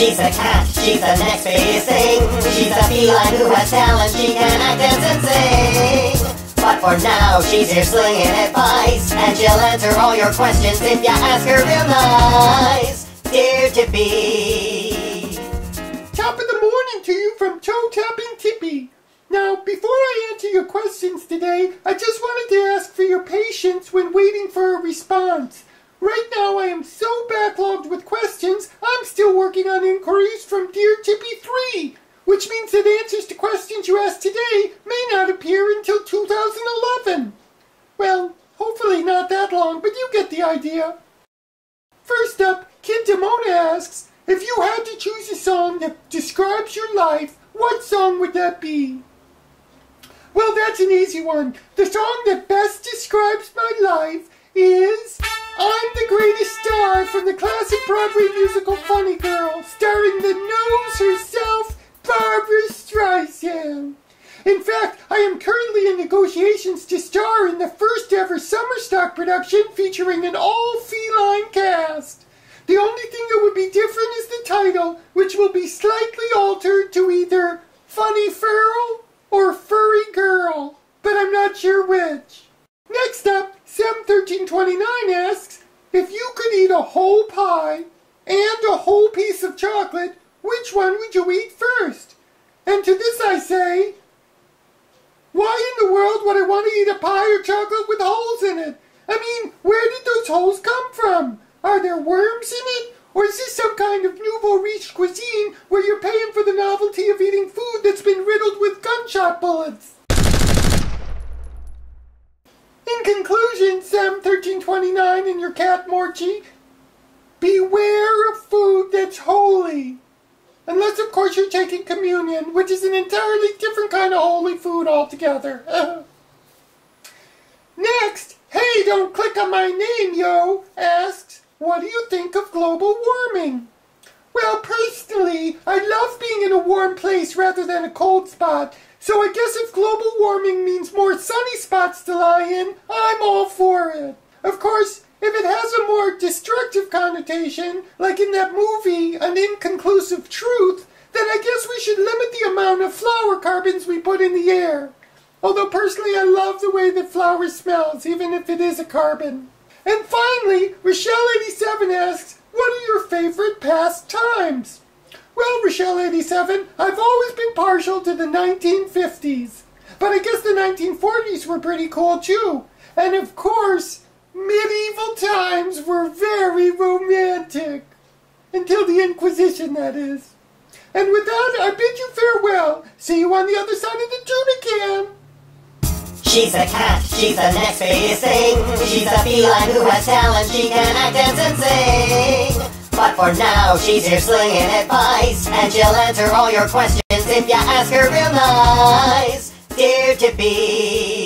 She's a cat, she's the next biggest thing. She's a feline who has talent, she can act, dance, and sing. But for now, she's here slinging advice, and she'll answer all your questions if you ask her real nice. Dear Tipi. Top of the morning to you from Toe Tapping Tipi. Now, before I answer your questions today, I just wanted to ask for your patience when waiting for a response. Right now I am so backlogged with questions, I'm still working on inquiries from Dear Tipi 3, which means that answers to questions you asked today may not appear until 2011. Well, hopefully not that long, but you get the idea. First up, Kid Demona asks, if you had to choose a song that describes your life, what song would that be? Well, that's an easy one. The song that best describes my life is I'm the Greatest Star from the classic Broadway musical Funny Girl, starring the nose herself, Barbra Streisand. In fact, I am currently in negotiations to star in the first ever summer stock production featuring an all-feline cast. The only thing that would be different is the title, which will be slightly altered to either Funny Feral or Furry Girl, but I'm not sure which. Next up, Sam1329 asks, if you could eat a whole pie and a whole piece of chocolate, which one would you eat first? And to this I say, why in the world would I want to eat a pie or chocolate with holes in it? I mean, where did those holes come from? Are there worms in it? Or is this some kind of nouveau riche cuisine where you're paying for the novelty of eating food that's been riddled with gunshot bullets? In conclusion, Sam1329 and your cat Morchi, beware of food that's holy. Unless, of course, you're taking communion, which is an entirely different kind of holy food altogether. Next, Hey, don't click on my name, yo, asks, what do you think of global warming? Well, personally, I love being in a warm place rather than a cold spot, so I guess if global warming means more sunny spots to lie in, I'm all for it. Of course, if it has a more destructive connotation, like in that movie, An Inconclusive Truth, then I guess we should limit the amount of flower carbons we put in the air. Although personally I love the way that flower smells, even if it is a carbon. And finally, Rochelle87 asks, what are your favorite pastimes? Well, Rochelle87, I've always been partial to the 1950s. But I guess the 1940s were pretty cool too. And of course, medieval times were very romantic. Until the Inquisition, that is. And with that, I bid you farewell. See you on the other side of the tuna can. She's a cat, she's the next biggest thing. She's a feline who has talent, she can act, dance, and sing. But for now, she's here slinging advice, and she'll answer all your questions if you ask her real nice. Dear Tipi.